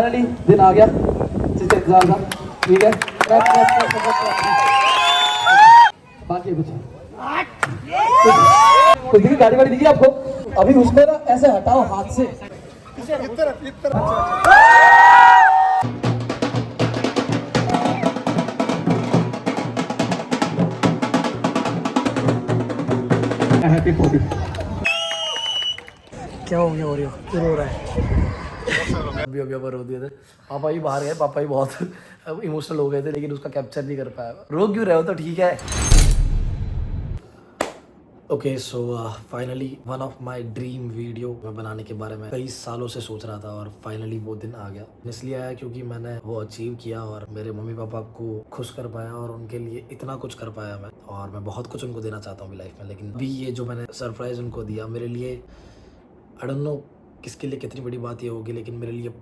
Finally दिन आ गया जिसका इंतजार था। ठीक है, बाकी कुछ कुछ दिखी गाड़ी वाड़ी दिखी आपको? अभी उसको ना ऐसे हटाओ हाथ से। हैप्पी 40। क्या हो गया? हो क्यों रो रहा है? अभी रो दिए थे। पापा ही बाहर गए, पापा ही बहुत इमोशनल हो गए थे, लेकिन उसका कैप्चर नहीं कर पाया। रो क्यों रहे हो? तो ठीक है। Okay so finally one of my dream video मैं बनाने के बारे में कई सालों से सोच रहा था और फाइनली वो दिन आ गया। इसलिए आया क्योंकि मैंने वो अचीव किया और मेरे मम्मी पापा को खुश कर पाया और उनके लिए इतना कुछ कर पाया मैं, और मैं बहुत कुछ उनको देना चाहता हूँ लाइफ में। लेकिन अभी ये जो मैंने सरप्राइज उनको दिया, मेरे लिए आई डोंट नो किसके लिए कितनी बड़ी बात ये होगी, लेकिन मेरे लिए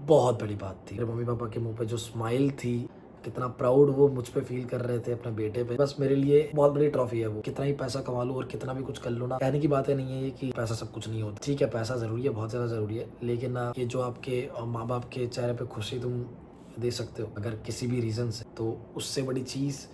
बहुत बड़ी बात थी। मेरे मम्मी पापा के मुंह पे जो स्माइल थी, कितना प्राउड वो मुझ पे फील कर रहे थे अपने बेटे पे, बस मेरे लिए बहुत बड़ी ट्रॉफी है वो। कितना ही पैसा कमा लूं और कितना भी कुछ कर लूं ना, कहने की बात नहीं है ये कि पैसा सब कुछ नहीं होता। ठीक है, पैसा जरूरी है, बहुत ज्यादा जरूरी है, लेकिन ये जो आपके माँ बाप के चेहरे पे खुशी तुम दे सकते हो अगर किसी भी रीजन से, तो उससे बड़ी चीज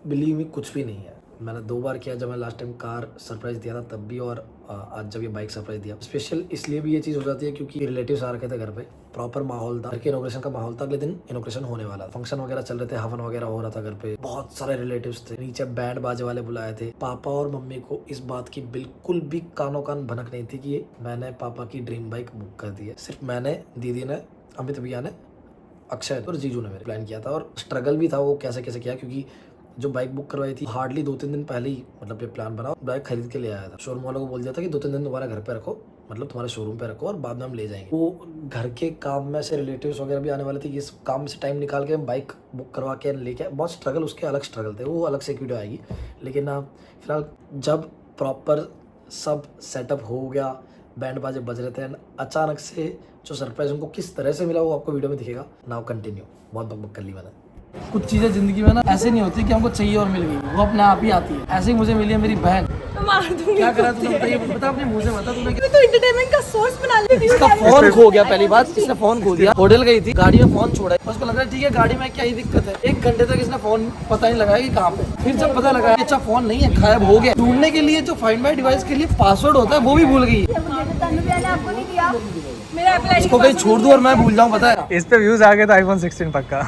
बिलीव मी कुछ भी नहीं है। मैंने 2 बार किया, जब मैं लास्ट टाइम कार सरप्राइज दिया था तब भी, और आज जब ये बाइक सरप्राइज दिया। स्पेशल इसलिए भी ये चीज़ हो जाती है क्योंकि रिलेटिव्स आ रखे थे घर पे, प्रॉपर माहौल था, घर के इनॉग्रेशन का माहौल था। अगले दिन इनॉग्रेशन होने वाला, फंक्शन वगैरह चल रहे थे, हवन वगैरह हो रहा था घर पे, बहुत सारे रिलेटिव्स थे, नीचे बैंड बाजे वाले बुलाए थे। पापा और मम्मी को इस बात की बिल्कुल भी कानो कान भनक नहीं थी कि मैंने पापा की ड्रीम बाइक बुक कर दी है। सिर्फ मैंने, दीदी ने, अमित भैया ने, अक्षय और जीजू ने मेरे प्लान किया था। और स्ट्रगल भी था वो कैसे कैसे किया, क्योंकि जो बाइक बुक करवाई थी हार्डली 2-3 दिन पहले ही, मतलब ये प्लान बना, बाइक खरीद के ले आया था। शोरूम वालों को बोल दिया था कि 2-3 दिन तुम्हारे घर पे रखो, मतलब तुम्हारे शोरूम पे रखो और बाद में हम ले जाएंगे। वो घर के काम में से रिलेटिव्स वगैरह भी आने वाले थे, इस काम से टाइम निकाल के हम बाइक बुक करवा के लेके, बहुत स्ट्रगल, उसके अलग स्ट्रगल थे, वो अलग से एक वीडियो आएगी। लेकिन फिलहाल जब प्रॉपर सब सेटअप हो गया, बैंड बाजे बज रहे थे, अचानक से जो सरप्राइज उनको किस तरह से मिला वो आपको वीडियो में दिखेगा। Now continue. बहुत बकबक कर ली मैंने। कुछ चीजें जिंदगी में ना ऐसे नहीं होती कि हमको चाहिए और मिल गई, वो अपने आप ही आती है। ऐसे ही मुझे मिली है मेरी बहन। क्या करा तुमने बताइए, बता अपने मुंह से बता। तुमने तो एंटरटेनमेंट का सोर्स बना लिया। इसका फोन खो गया, पहली बात इसने फोन खो दिया। होटल गई थी, गाड़ी में फोन छोड़ा, उसको लग रहा है ठीक है गाड़ी में क्या ही दिक्कत है। 1 घंटे तक इसने फोन पता नहीं लगाया कि कहाँ पे। फिर जब पता लगा अच्छा फोन नहीं है, गायब हो गया। ढूंढने के लिए जो फाइंड माई डिवाइस के लिए पासवर्ड होता है वो भी भूल गई। इसको कहीं छोड़ दूं और मैं भूल जाऊं, पता है। इस पे व्यूज आ गए तो iPhone 16 पक्का।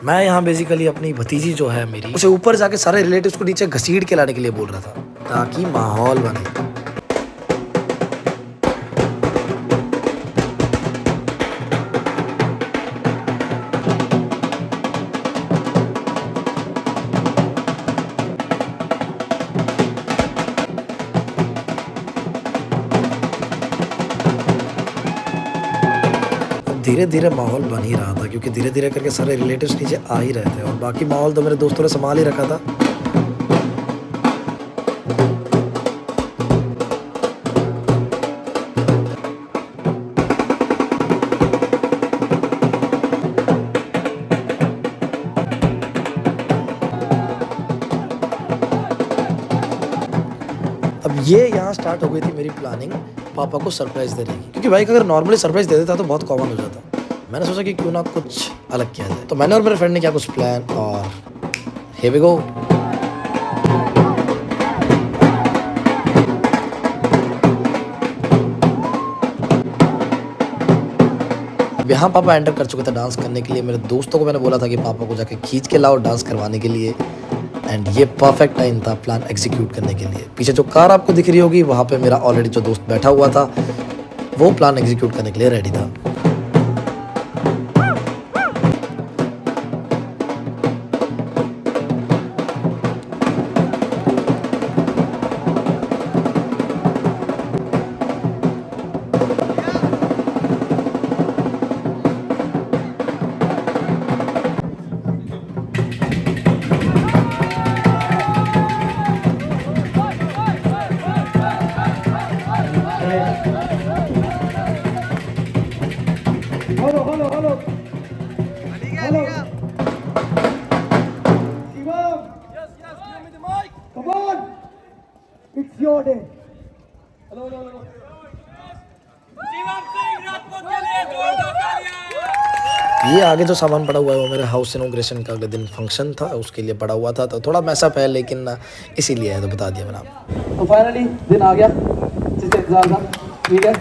मैं यहाँ बेसिकली अपनी भतीजी जो है मेरी, उसे ऊपर जाके सारे रिलेटिव्स को नीचे घसीट के लाने के लिए बोल रहा था ताकि माहौल बने। धीरे धीरे माहौल बन ही रहा था, क्योंकि धीरे धीरे करके सारे रिलेटिव्स नीचे आ ही रहे थे और बाकी माहौल तो मेरे दोस्तों ने संभाल ही रखा था। अब ये यहाँ स्टार्ट हो गई थी मेरी प्लानिंग पापा को सरप्राइज देने की, क्योंकि भाई अगर नॉर्मली सरप्राइज दे देता तो बहुत कॉमन हो जाता। मैंने सोचा कि क्यों ना कुछ अलग किया जाए, तो मैंने और मेरे फ्रेंड ने किया कुछ प्लान और here we go। यहाँ पापा एंटर कर चुके थे डांस करने के लिए। मेरे दोस्तों को मैंने बोला था कि पापा को जाके खींच के लाओ डांस करवाने के लिए, एंड ये परफेक्ट टाइम था प्लान एग्जीक्यूट करने के लिए। पीछे जो कार आपको दिख रही होगी वहाँ पे मेरा ऑलरेडी जो दोस्त बैठा हुआ था वो प्लान एग्जीक्यूट करने के लिए रेडी था। Your day. Hello hello hello. ये आगे जो सामान पड़ा हुआ है वो मेरे हाउस इनॉग्रेशन का अगले दिन फंक्शन था, उसके लिए पड़ा हुआ था, तो थोड़ा मैसअप है, लेकिन इसीलिए है तो बता दिया मैंने आपको। तो फाइनली दिन आ गया जिसका इंतजार था, ठीक है।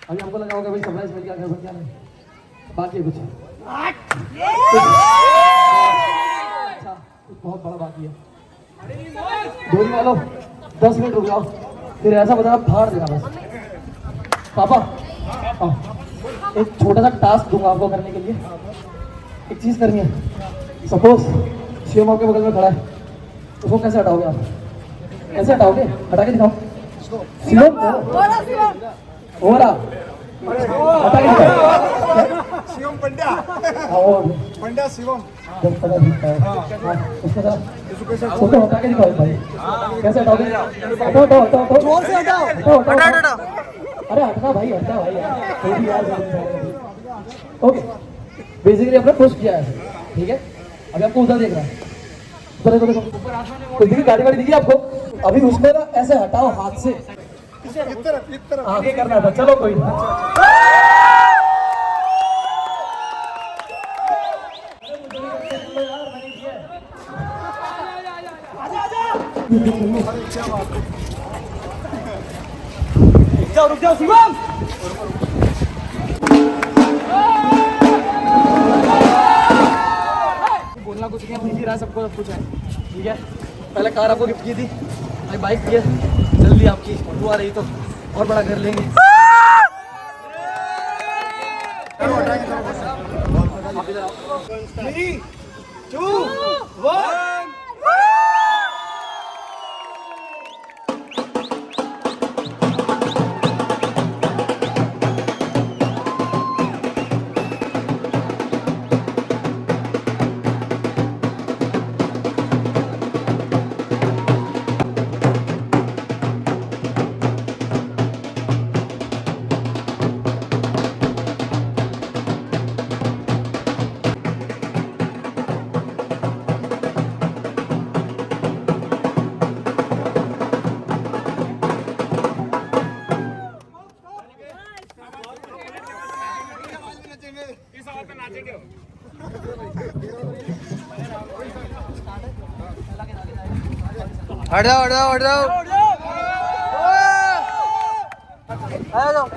अभी हमको लगा होगा भाई सरप्राइज मिल गया, घर क्या नहीं, बाकी है कुछ अच्छा, कुछ बहुत बड़ा बाकी है। डोरी वालों 10 मिनट रुक जाओ, फिर ऐसा बताना फाड़ देना बस। पापा एक छोटा सा टास्क दूंगा आपको करने के लिए। एक चीज करनी है। सपोज शिवम आपके बगल में खड़ा है, उसको कैसे हटाओगे आप? कैसे हटाओगे? हटा के दिखाओ। शिवम हो रहा हटा के दिखाओ। शिवम पंड्या पंड्या शिवम उसको हटा के दिखाओ भाई। कैसे हटाओगे? हटाओ हटाओ हटाओ जोर से हटाओ। हटाओ अरे हटना भाई, हटना भाई यार। ओके बेसिकली आपने पुश किया है, ठीक है। अभी आपको उधर देख रहा है, उधर देखो देखो, तो देखिए गाड़ी वाड़ी दिखी आपको। अभी उसमें ना ऐसे हटाओ हाथ से, आगे करना था। चलो कोई रुक जाओ शिवम। बोलना कुछ नहीं, अपनी रहा सबको सब कुछ है, ठीक है। पहले कार आपको गिफ्ट की थी, भाई बाइक की है, जल्दी आपकी फोटो आ रही तो और बड़ा कर लेंगे। Three, 2, 1 हट जाओ हट जाओ हट जाओ। आ जाओ।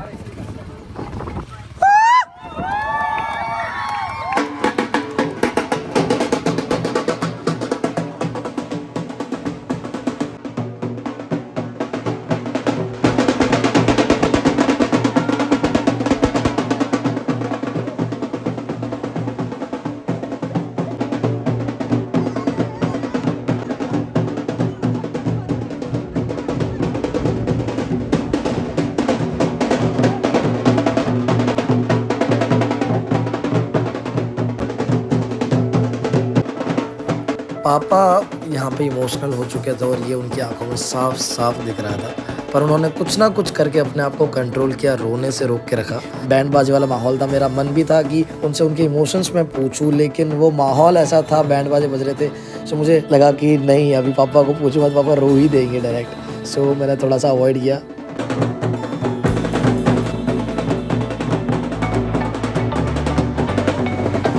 पापा यहाँ पे इमोशनल हो चुके थे और ये उनकी आंखों में साफ साफ दिख रहा था, पर उन्होंने कुछ ना कुछ करके अपने आप को कंट्रोल किया, रोने से रोक के रखा। बैंड बाजे वाला माहौल था, मेरा मन भी था कि उनसे उनके इमोशंस में पूछूं, लेकिन वो माहौल ऐसा था, बैंड बाजे बज रहे थे, सो मुझे लगा कि नहीं अभी पापा को पूछूंगा तो पापा रो ही देंगे डायरेक्ट। सो मैंने थोड़ा सा अवॉइड किया।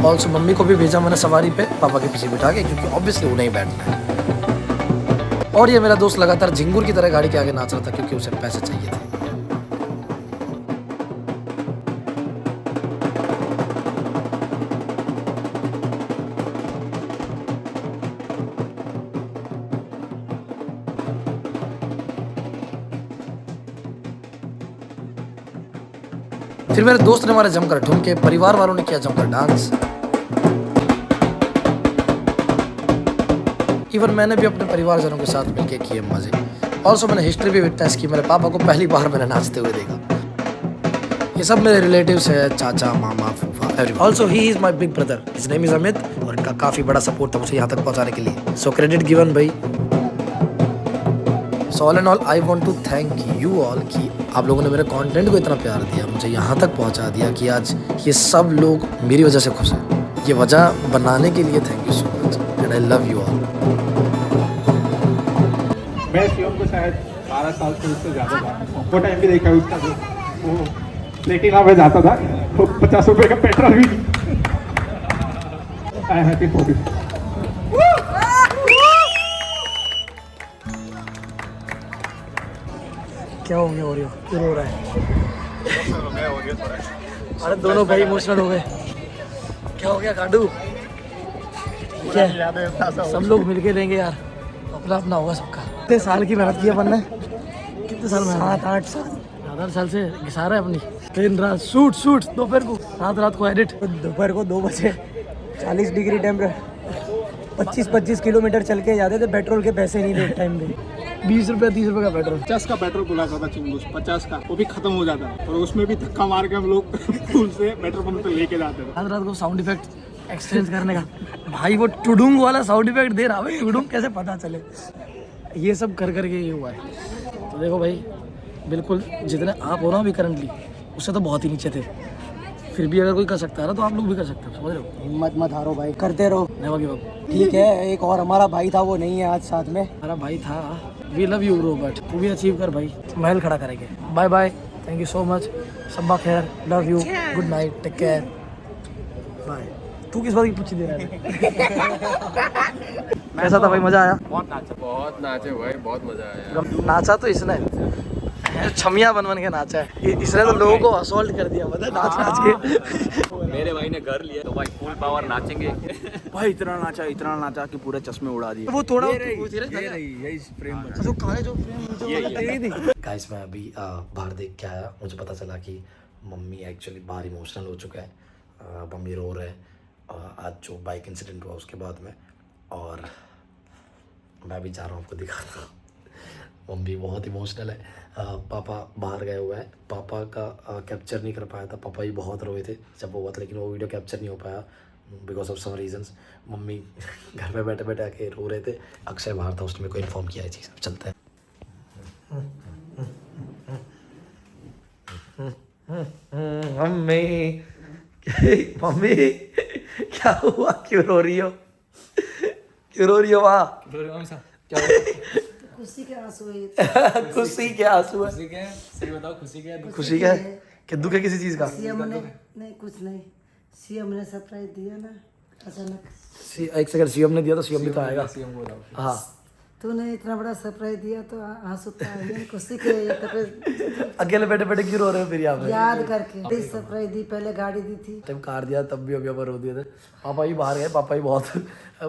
ऑल्सो मम्मी को भी भेजा मैंने सवारी पे पापा के पीछे बिठा के, क्योंकि ऑब्वियसली वो नहीं बैठना है। और ये मेरा दोस्त लगातार झिंगुर की तरह गाड़ी के आगे नाच रहा था, क्योंकि उसे पैसे चाहिए थे। फिर मेरे दोस्त ने हमारे जमकर ठुमके, परिवार वालों ने किया जमकर डांस, इवन मैंने भी अपने परिवारजनों के साथ मिलकर किए मजे। ऑल्सो मैंने हिस्ट्री भी विटनेस की, मेरे पापा को पहली बार मैंने नाचते हुए देखा। ये सब मेरे रिलेटिव्स है, चाचा मामा फूफा everyone. Also he is my big brother, his name is Amit, और इनका काफी बड़ा सपोर्ट था मुझे यहाँ तक पहुँचाने के लिए। सो क्रेडिट गिवन भाई। So all and all I want to thank you all कि आप लोगों ने मेरे कंटेंट को इतना प्यार दिया, मुझे यहाँ तक पहुँचा दिया कि आज ये सब लोग मेरी वजह से खुश हैं। ये वजह बनाने के लिए thank you so much. And I love you all. मैं शिवम को शायद 12 साल से उससे ज़्यादा था, वो टाइम भी देखा है उसका वो, लेकिन अब मैं जाता था तो 50 रुपये का पेट्रोल भी I am happy for you. क्या हो गया ओरियो, क्यों रो रहा है? अरे दोनों भाई इमोशनल हो गए। क्या हो गया काडू? क्या सब लोग मिलके लेंगे यार, अपना अपना होगा सबका। कितने साल की मेहनत की अपन ने, कितने साल में? 7-8 साल, 7-8 साल से घिसा रहा है अपनी। दिन रात शूट दोपहर को, रात को एडिट, दोपहर को 2 बजे 40 डिग्री टेम्परेचर 25-25 किलोमीटर चल के जाते थे, पेट्रोल के पैसे नहीं थे टाइम पे। 20 रुपये 30 रुपये का पेट्रोल, 50 का पेट्रोल बुलाता था चिंगूस, 50 का, वो भी खत्म हो जाता है और उसमें भी धक्का मार के हम लोग पुल से पेट्रोल पंप पे लेके जाते थे। रात को साउंड इफेक्ट एक्सचेंज करने का, भाई वो टुडुंग वाला साउंड इफेक्ट दे रहा है, टुडुंग कैसे पता चले। ये सब कर करके ये हुआ है। तो देखो भाई, बिल्कुल जितने आप हो ना अभी करंटली, उससे तो बहुत ही नीचे थे। फिर भी अगर कोई कर सकता है ना, तो आप लोग भी कर सकते हो, समझ रहे हो? हिम्मत मत हारो भाई, करते रहो। Never give up. ठीक है, एक और हमारा भाई था, वो नहीं है आज साथ में। हमारा भाई था, we love you bro, but तू भी अचीव कर भाई, महल खड़ा करेंगे। Bye bye, thank you so much, सब्बा खैर, love you, good night, take care, bye. तू किस बात की पूछी दे रहा है? कैसा था भाई, मजा आया? बहुत नाचे भाई, बहुत मजा आया। नाचा तो इसने छमिया बन के नाचा है, इसने तो लोगों को असॉल्ट कर दिया, मतलब नाच के। मेरे भाई ने घर लिया तो भाई फुल पावर नाचेंगे। भाई इतना नाचा कि पूरे चश्मे उड़ा दिए। वो थोड़ा गाइस मैं अभी बाहर देख के आया, मुझे पता चला कि मम्मी एक्चुअली बाहर इमोशनल हो चुका है। मम्मी रो रहे हैं आज जो बाइक इंसिडेंट हुआ उसके बाद में, और मैं भी जा रहा हूँ आपको दिखाता हूँ। मम्मी बहुत इमोशनल है। पापा बाहर गए हुए हैं, पापा का कैप्चर नहीं कर पाया था, पापा ही बहुत रोए थे जब वो हुआ था, लेकिन वो वीडियो कैप्चर नहीं हो पाया because of some reasons. Mummy घर में बैठे बैठे आके रो रहे थे। अक्षय बाहर था, उसने मेरे को इन्फॉर्म किया है चीज़। अब चलते हैं। मम्मी मम्मी क्या हुआ, क्यों रो रही हो, क्यों रो रही हो माँ? खुशी के आंसू है। खुशी के आंसू है? सही बताओ, खुशी क्या है? खुशी क्या है कि दुख है किसी चीज का? सीएम ने नहीं, कुछ नहीं, सीएम ने सरप्राइज दिया ना अचानक। एक सेकंड, सीएम ने दिया तो सीएम भी तो आएगा। हाँ, तूने इतना बड़ा सरप्राइज दिया तो आंसू तो आएंगे। खुशी के अकेले बैठे बैठे क्यों रो रहे हो फिर यहाँ पे? याद करके सरप्राइज दी, पहले गाड़ी दी थी, टाइम कार दिया तब भी अभी रो दिए थे। पापा ही बाहर गए, पापा ही बहुत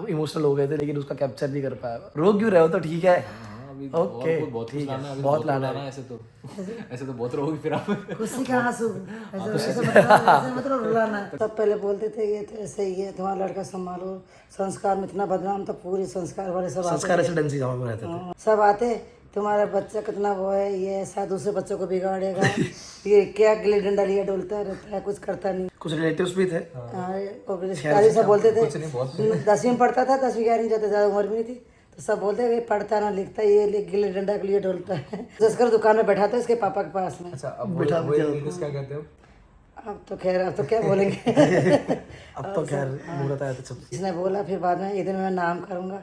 इमोशनल हो गए थे, लेकिन उसका कैप्चर नहीं कर पाया। रो क्यों रहे हो? तो ठीक है, ओके ठीक है, बहुत लाना है। ऐसे तो बहुत रहोगी फिर आप। खुशी का आंसू, ऐसे मतलब रुलाना। सब पहले बोलते थे ये तो ऐसे ही है, तुम्हारा लड़का संभालो, संस्कार में इतना बदनाम था, पूरे संस्कार वाले सब संस्कार रेसिडेंसी जहाँ में रहते थे, सब आते, तुम्हारा बच्चा कितना वो है, ये ऐसा दूसरे बच्चों को बिगाड़ेगा, ये क्या गिल्ली डंडा लिया डोलता रहता है, कुछ करता नहीं। कुछ रिलेटिव्स भी थे, रिश्तेदारी सब बोलते थे। 10वीं में पढ़ता था, 10वीं 11वीं जाते, ज़्यादा उम्र भी नहीं थी, तो सब बोलते हैं पढ़ता ना लिखता, ये गिल्ली डंडा के लिए डोलता है। जसकर दुकान में बैठा था इसके पापा के पास में। अच्छा, अब बिठा क्या कहते हो? अब तो खैर, अब तो क्या बोलेंगे। अब तो खैर मुहूर्त आया था सब। इसने बोला फिर बाद में, ये दिन मैं नाम करूँगा,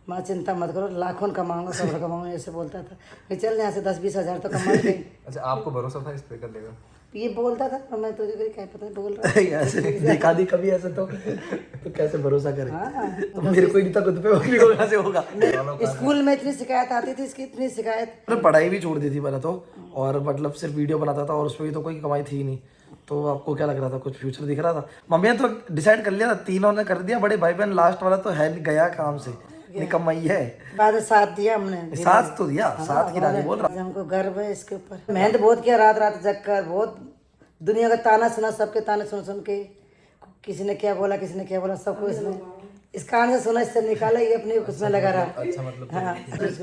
माँ चिंता मत करो, लाखों कमाऊंगा, सब कमाऊंगा, ऐसे बोलता था। फिर चल यहाँ से 10-20 हज़ार तो कमा गई। अच्छा, आपको भरोसा था इस पे कर लेगा? ये बोलता था, और मैं तुझे क्या पता बोल रहा ऐसे दिखा दी कभी ऐसे तो कैसे भरोसा करे? तो मेरे को ही नहीं था खुद पे, मम्मी को कहाँ से होगा? स्कूल में इतनी शिकायत आती थी इसकी, इतनी शिकायत। मैंने पढ़ाई भी छोड़ दी थी मैंने तो, और मतलब सिर्फ वीडियो बनाता था, और उसमें भी तो कोई कमाई थी नहीं। तो आपको क्या लग रहा था, कुछ फ्यूचर दिख रहा था? मम्मी ने तो डिसाइड कर लिया था, तीनों ने कर दिया, बड़े भाई बहन, लास्ट वाला तो है गया काम से, निकम्माई है। बाद में साथ दिया हमने, साथ तो दिया, साथ की रानी बोल रहा। हमको गर्व है इसके ऊपर। मेहनत बहुत किया, रात रात जग कर, बहुत दुनिया का ताना सुना, सबके ताने सुन सुन के, किसी ने क्या बोला, किसी ने क्या बोला, सबको इसने इस कान से सुना, इससे निकाला, ये अपने उसमें लगा रहा। अच्छा, मतलब हाँ,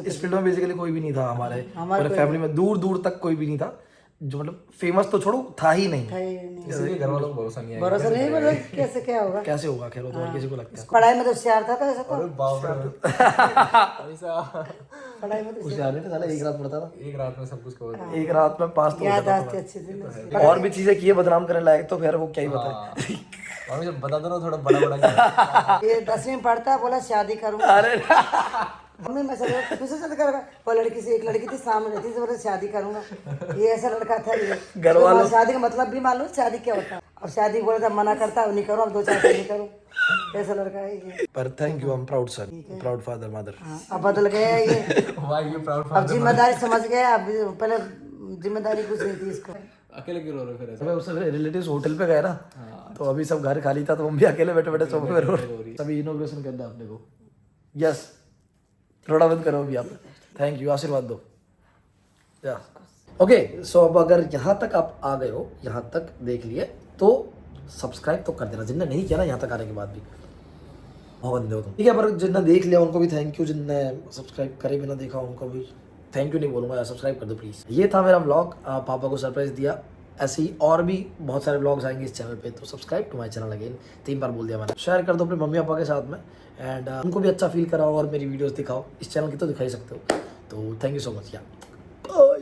इस फील्ड में बेसिकली कोई भी नहीं था हमारे फैमिली में, दूर दूर तक कोई भी नहीं था। जो मतलब फेमस तो छोड़ो था ही नहीं। इसीलिए घर वालों को भरोसा नहीं आया। भरोसा नहीं मतलब कैसे क्या होगा। कैसे होगा खैर वो तो और किसी को लगता है। पढ़ाई में तो होशियार था ऐसा तो बाप रे पढ़ाई में तो होशियार नहीं था साला, एक रात पढ़ता था, एक रात में सब कुछ कवर कर एक रात में पास तो होता याददाश्त अच्छी थी। था। और भी चीजें किए बदनाम करने लायक तो फिर वो क्या ही बताए। और जब बता दो ना थोड़ा बड़ा बड़ा क्या ये 10वीं में पढ़ता बोला शादी करूंगा। अरे मम्मी मैं सब दूसरे से करूंगा। वो लड़की से एक लड़की थी सामने रहती थी, बोला शादी करूंगा। ये ऐसा लड़का था ये। घर वालों- तो शादी का मतलब भी मालूम शादी क्या होता है। और शादी बोला था मना करता नहीं करूँ, अब 2-4 साल नहीं करूँ। ऐसा लड़का है ये। पर thank you, I am proud son, proud father mother. अब बदल गया ये। भाई ये प्राउड अब जिम्मेदारी समझ गया। अब पहले जिम्मेदारी कुछ नहीं थी इसको। अकेले क्यों रो रहे हो फिर ऐसे? अबे उससे रिलेटिव्स होटल पे गए ना, तो अभी सब घर खाली था तो मम्मी अकेले बैठे बैठे सोफे पे रो रही। अभी इनॉग्रेशन करना है अपने को। यस, थोड़ा बंद करो अभी आप। थैंक यू, आशीर्वाद दो। या ओके, सो अब अगर यहाँ तक आप आ गए हो, यहाँ तक देख लिए तो सब्सक्राइब तो कर देना, जिनने नहीं किया ना यहाँ तक आने के बाद भी। बहुत बंदे हो तुम, ठीक है। पर जिनने देख लिया उनको भी थैंक यू, जिनने सब्सक्राइब करे बिना देखा उनको भी थैंक यू नहीं बोलूँगा यार, सब्सक्राइब कर दो प्लीज़। ये था मेरा व्लॉग, पापा को सरप्राइज दिया। ऐसे ही और भी बहुत सारे व्लॉग्स आएंगे इस चैनल पे, तो subscribe to my channel again, 3 बार बोल दिया मैंने। शेयर कर दो अपने मम्मी पापा के साथ में, एंड उनको भी अच्छा फील कराओ और मेरी वीडियोस दिखाओ। इस चैनल की तो दिखा ही सकते हो। तो थैंक यू सो मच यार।